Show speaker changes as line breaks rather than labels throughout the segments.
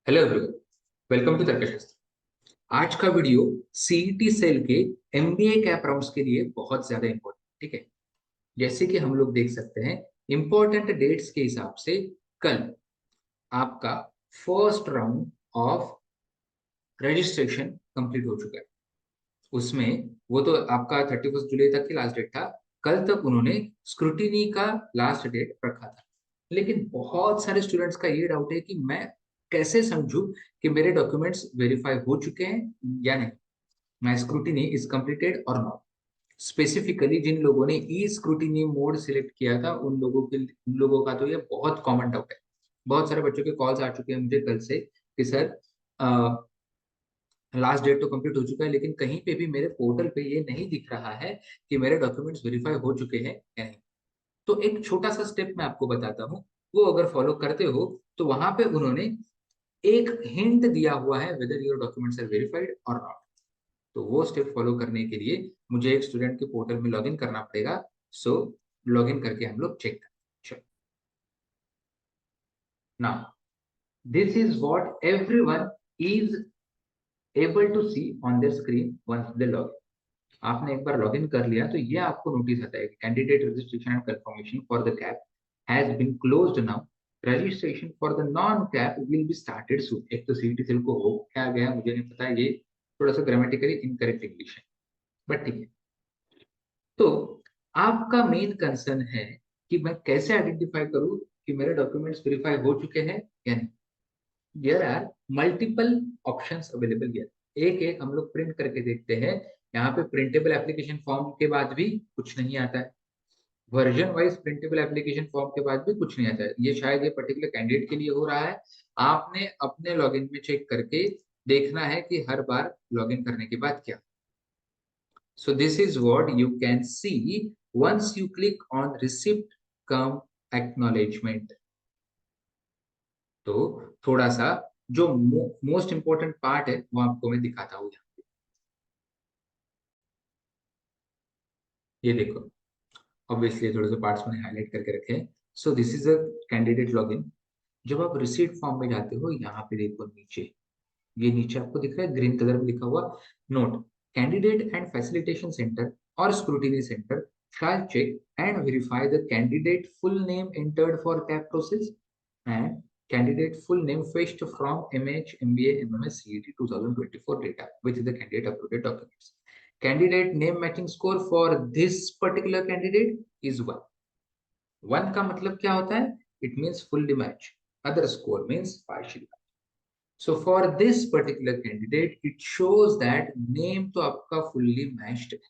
Hello everyone, welcome to तर्कशास्त्र। आज का वीडियो सीईटी सेल के एमबीए कैप राउंड्स के लिए बहुत ज्यादा इंपॉर्टेंट, ठीक है। जैसे कि हम लोग देख सकते हैं, इंपॉर्टेंट डेट्स के हिसाब से कल आपका first round of registration complete हो चुका है। उसमें वो तो आपका 31 जुलाई तक की लास्ट डेट था। कल तक उन्होंने स्क्रूटिनी का लास्ट डेट रखा था। लेकिन बहुत सारे स्टूडेंट्स का ये डाउट है कि मैं कैसे समझूं कि मेरे डॉक्यूमेंट्स वेरीफाई हो चुके हैं या नहीं, माई स्क्रूटिनी इज कंप्लीटेड और नॉट। स्पेसिफिकली जिन लोगों ने ई स्क्रूटिनी मोड सिलेक्ट किया था उन लोगों का तो ये बहुत कॉमन डाउट है। बहुत सारे बच्चों के कॉल्स आ चुके हैं मुझे कल से कि सर, लास्ट डेट तो कंप्लीट हो चुका है लेकिन कहीं पे भी मेरे पोर्टल पे ये नहीं दिख रहा है कि मेरे डॉक्यूमेंट्स वेरीफाई हो चुके हैं या नहीं। तो एक छोटा सा स्टेप मैं आपको बताता हूँ, वो अगर फॉलो करते हो तो वहां पे उन्होंने एक हिंट दिया हुआ है whether your documents are verified और नॉट। तो वो स्टेप फॉलो करने के लिए मुझे एक स्टूडेंट के पोर्टल में लॉगिन करना पड़ेगा। सो लॉगिन करके हम लोग चेक करें। Now this is what everyone is able to see on their screen once they log. आपने एक बार लॉगिन कर लिया तो ये आपको नोटिस आता है कि candidate registration and confirmation for the CAP has been closed now. Registration for the non CAP will be started soon. एक तो सीईटी सेल को हो क्या गया मुझे नहीं पता, ये थोड़ा सा ग्रामेटिकली इनकरेक्ट इंग्लिश है, बट ठीक है। तो आपका मेन कंसर्न है कि मैं कैसे आइडेंटिफाई करूं कि मेरे डॉक्यूमेंट्स वेरीफाई हो चुके हैं या नहीं। There are multiple options available here. एक एक हम लोग प्रिंट करके देखते हैं। यहाँ पे प्रिंटेबल एप्लीकेशन फॉर्म के बाद भी कुछ नहीं आता है। Version wise printable application form के बाद भी कुछ नहीं आता है। ये शायद ये पर्टिकुलर कैंडिडेट के लिए हो रहा है। आपने अपने लॉगिन में चेक करके देखना है कि हर बार लॉगिन करने के बाद क्या। So this is what you can see once you click on receipt cum acknowledgement. तो थोड़ा सा जो मोस्ट इंपॉर्टेंट पार्ट है वो आपको मैं दिखाता हूँ। ये देखो, ऑब्वियसली थोड़े से पार्ट्स मैंने हाईलाइट करके रखे हैं। सो this is a candidate login. जब आप रिसीट फॉर्म में जाते हो, यहाँ पे देखो नीचे, ये नीचे आपको दिख रहा है ग्रीन कलर में लिखा हुआ note, candidate and facilitation centre और scrutiny centre shall check and verify the candidate full name entered for CAP process and candidate full name fetched from MH, MBA, MMS, CET 2024 data with the candidate uploaded documents. Candidate name matching score for this particular candidate is 1. 1 का मतलब क्या होता है? It means fully match. Other score means partially. So for this particular candidate, it shows that name तो आपका fully matched है.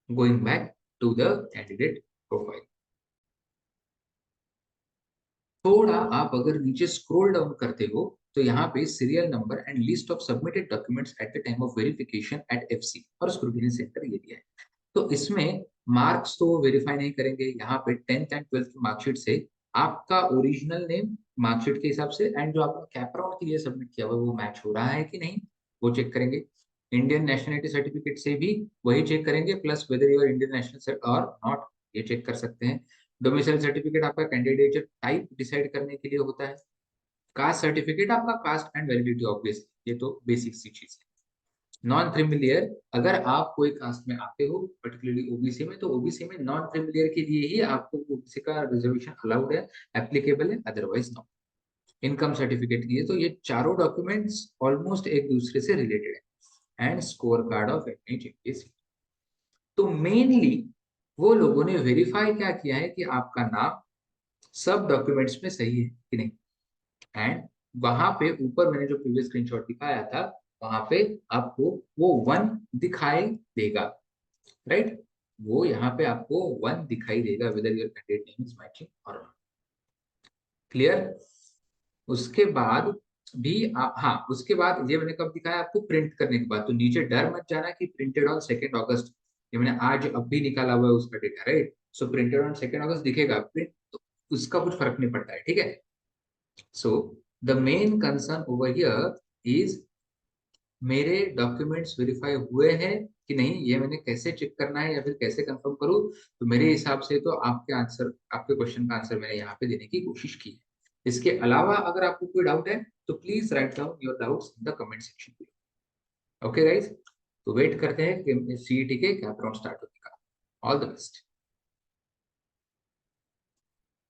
Going back to the candidate profile. थोड़ा आप अगर नीचे स्क्रॉल डाउन करते हो तो यहाँ पे serial number and list of submitted documents at the time of verification eight FC और स्क्रूटिनी सेंटर ये दिया है। तो इसमें मार्क्स तो वेरीफाई नहीं करेंगे। यहाँ पे 10th एंड 12th की मार्कशीट से आपका ओरिजिनल नेम मार्कशीट के हिसाब से एंड जो आपका कैप राउंड के लिए सबमिट किया हुआ वो मैच हो रहा है कि नहीं, वो चेक करेंगे। इंडियन नेशनलिटी सर्टिफिकेट से भी वही चेक करेंगे, plus whether your Indian national और नॉट, ये चेक कर सकते हैं। डोमिसाइल सर्टिफिकेट आपका कैंडिडेट टाइप डिसाइड करने के लिए होता है। कास्ट सर्टिफिकेट आपका कास्ट एंड वैलिडिटी, ऑब्वियसली ये तो बेसिक सी चीज है। नॉन क्रिमिलियर, अगर आप कोई कास्ट में आते हो पर्टिकुलरली ओबीसी में, तो ओबीसी में नॉन क्रिमिलियर के लिए ही आपको ओबीसी का रिजर्वेशन अलाउड है, एप्लीकेबल है, अदरवाइज नॉट। इनकम सर्टिफिकेट की है, तो ये चारों डॉक्यूमेंट्स ऑलमोस्ट एक दूसरे से रिलेटेड है। And score card of MH. तो मेनली वो लोगों ने वेरीफाई क्या किया है कि आपका नाम सब डॉक्यूमेंट्स में सही है कि नहीं। एंड वहां पे ऊपर मैंने जो प्रीवियस स्क्रीनशॉट दिखाया था, वहां पे आपको वो 1 दिखाई देगा, राइट। वो यहाँ पे आपको 1 दिखाई देगा whether your candidate name is matching और नॉट। क्लियर। उसके बाद भी हाँ, उसके बाद ये मैंने कब दिखाया आपको, प्रिंट करने के बाद। तो नीचे डर मत जाना कि प्रिंटेड ऑन 2 अगस्त, ये मैंने आज अब भी निकाला हुआ है उसका data, right. So printed on 2 अगस्त दिखेगा प्रिंट, तो उसका कुछ फर्क नहीं पड़ता है, ठीक है। So the main concern over here is मेरे डॉक्यूमेंट्स वेरीफाई हुए हैं कि नहीं, ये मैंने कैसे चेक करना है या फिर कैसे कंफर्म करूं। तो मेरे हिसाब से तो आपके क्वेश्चन का आंसर मैंने यहाँ पे देने की कोशिश की है। इसके अलावा अगर आपको कोई डाउट है तो please write down your doubts in the comment section. Okay guys, तो वेट करते हैं कि सीईटी के कैप राउंड स्टार्ट होने का। All the best.